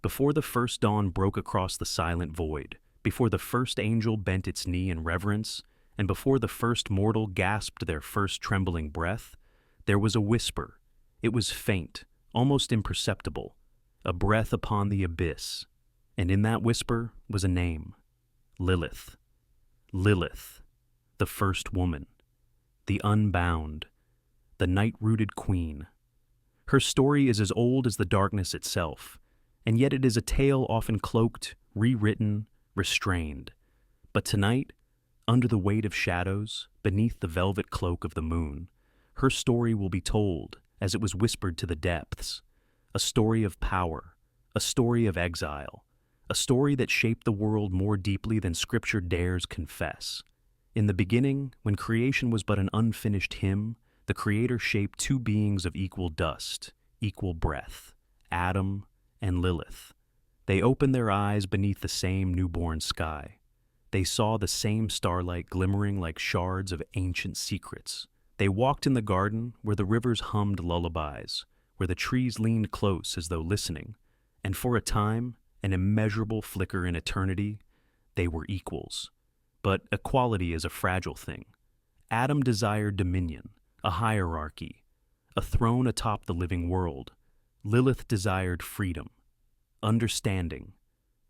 Before the first dawn broke across the silent void, before the first angel bent its knee in reverence, and before the first mortal gasped their first trembling breath, there was a whisper. It was faint, almost imperceptible, a breath upon the abyss, and in that whisper was a name: Lilith. Lilith, the first woman, the unbound, the night-rooted queen. Her story is as old as the darkness itself, and yet it is a tale often cloaked, rewritten, restrained. But tonight, under the weight of shadows, beneath the velvet cloak of the moon, her story will be told as it was whispered to the depths, a story of power, a story of exile, a story that shaped the world more deeply than Scripture dares confess. In the beginning, when creation was but an unfinished hymn, the Creator shaped two beings of equal dust, equal breath, Adam and Lilith. They opened their eyes beneath the same newborn sky. They saw the same starlight glimmering like shards of ancient secrets. They walked in the garden where the rivers hummed lullabies, where the trees leaned close as though listening, and for a time, an immeasurable flicker in eternity, they were equals. But equality is a fragile thing. Adam desired dominion, a hierarchy, a throne atop the living world. Lilith desired freedom, understanding,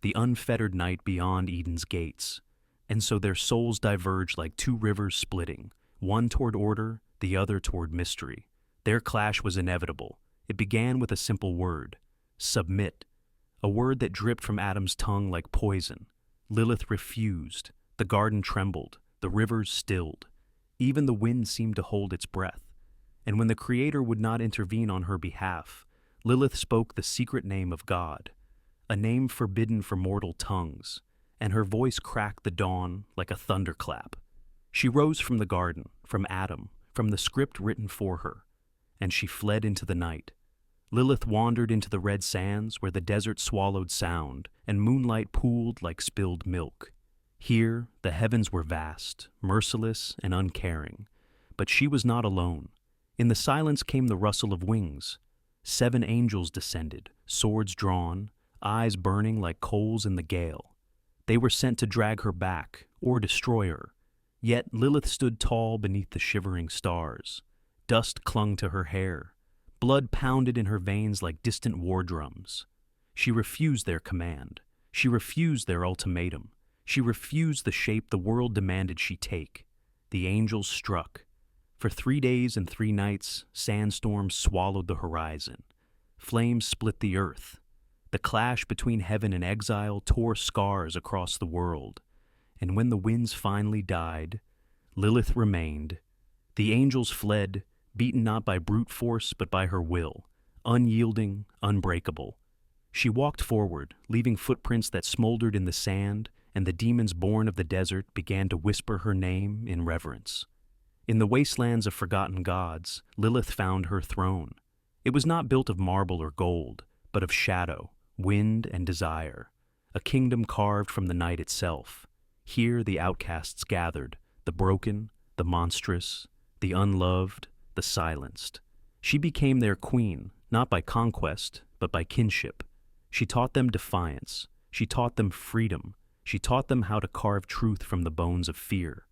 the unfettered night beyond Eden's gates. And so their souls diverged like two rivers splitting, one toward order, the other toward mystery. Their clash was inevitable. It began with a simple word: submit, a word that dripped from Adam's tongue like poison. Lilith refused. The garden trembled, the rivers stilled. Even the wind seemed to hold its breath. And when the Creator would not intervene on her behalf, Lilith spoke the secret name of God, a name forbidden for mortal tongues, and her voice cracked the dawn like a thunderclap. She rose from the garden, from Adam, from the script written for her, and she fled into the night. Lilith wandered into the red sands where the desert swallowed sound and moonlight pooled like spilled milk. Here, the heavens were vast, merciless, and uncaring, but she was not alone. In the silence came the rustle of wings. 7 angels descended, swords drawn, eyes burning like coals in the gale. They were sent to drag her back or destroy her. Yet Lilith stood tall beneath the shivering stars. Dust clung to her hair. Blood pounded in her veins like distant war drums. She refused their command. She refused their ultimatum. She refused the shape the world demanded she take. The angels struck. For 3 days and 3 nights, sandstorms swallowed the horizon. Flames split the earth. The clash between heaven and exile tore scars across the world. And when the winds finally died, Lilith remained. The angels fled, beaten not by brute force but by her will, unyielding, unbreakable. She walked forward, leaving footprints that smoldered in the sand, and the demons born of the desert began to whisper her name in reverence. In the wastelands of forgotten gods, Lilith found her throne. It was not built of marble or gold, but of shadow, wind, and desire, a kingdom carved from the night itself. Here the outcasts gathered, the broken, the monstrous, the unloved, the silenced. She became their queen, not by conquest, but by kinship. She taught them defiance. She taught them freedom. She taught them how to carve truth from the bones of fear.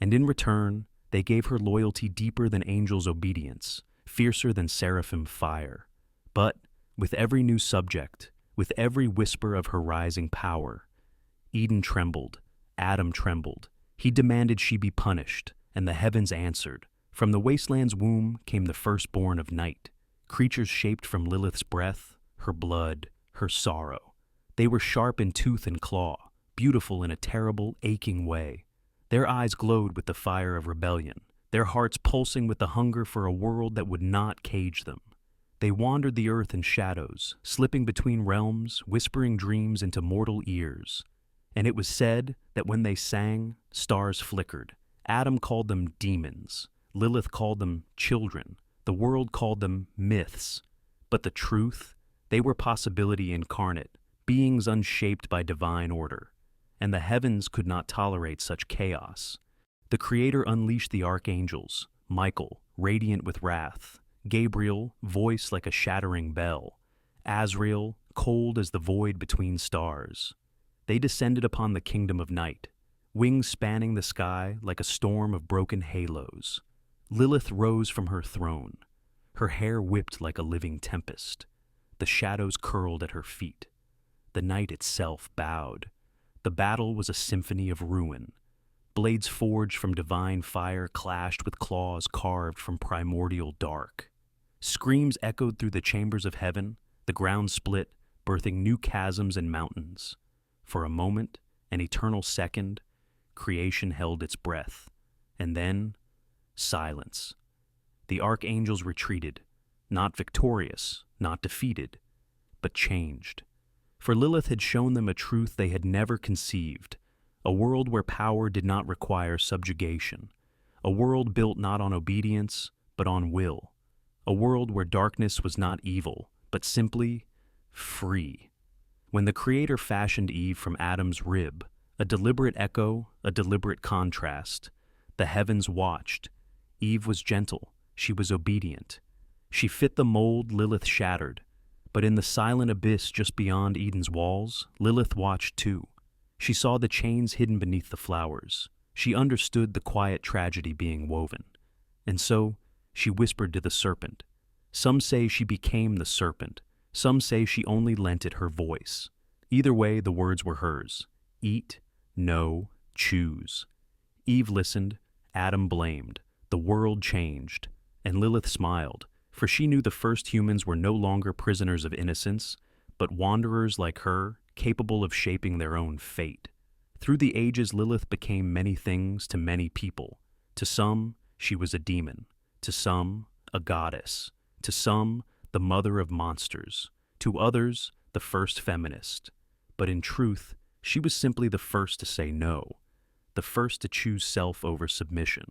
And in return, they gave her loyalty deeper than angels' obedience, fiercer than seraphim fire. But with every new subject, with every whisper of her rising power, Eden trembled, Adam trembled. He demanded she be punished, and the heavens answered. From the wasteland's womb came the firstborn of night, creatures shaped from Lilith's breath, her blood, her sorrow. They were sharp in tooth and claw, beautiful in a terrible, aching way. Their eyes glowed with the fire of rebellion, their hearts pulsing with the hunger for a world that would not cage them. They wandered the earth in shadows, slipping between realms, whispering dreams into mortal ears. And it was said that when they sang, stars flickered. Adam called them demons. Lilith called them children. The world called them myths. But the truth? They were possibility incarnate, beings unshaped by divine order. And the heavens could not tolerate such chaos. The Creator unleashed the archangels, Michael, radiant with wrath, Gabriel, voice like a shattering bell, Azrael, cold as the void between stars. They descended upon the kingdom of night, wings spanning the sky like a storm of broken halos. Lilith rose from her throne, her hair whipped like a living tempest. The shadows curled at her feet. The night itself bowed. The battle was a symphony of ruin. Blades forged from divine fire clashed with claws carved from primordial dark. Screams echoed through the chambers of heaven, the ground split, birthing new chasms and mountains. For a moment, an eternal second, creation held its breath. And then, silence. The archangels retreated, not victorious, not defeated, but changed. For Lilith had shown them a truth they had never conceived, a world where power did not require subjugation, a world built not on obedience, but on will, a world where darkness was not evil, but simply free. When the Creator fashioned Eve from Adam's rib, a deliberate echo, a deliberate contrast, the heavens watched. Eve was gentle, she was obedient. She fit the mold Lilith shattered, but in the silent abyss just beyond Eden's walls, Lilith watched too. She saw the chains hidden beneath the flowers. She understood the quiet tragedy being woven. And so, she whispered to the serpent. Some say she became the serpent. Some say she only lent it her voice. Either way, the words were hers. Eat, know, choose. Eve listened, Adam blamed. The world changed, and Lilith smiled, for she knew the first humans were no longer prisoners of innocence, but wanderers like her, capable of shaping their own fate. Through the ages, Lilith became many things to many people. To some, she was a demon. To some, a goddess. To some, the mother of monsters. To others, the first feminist. But in truth, she was simply the first to say no, the first to choose self over submission.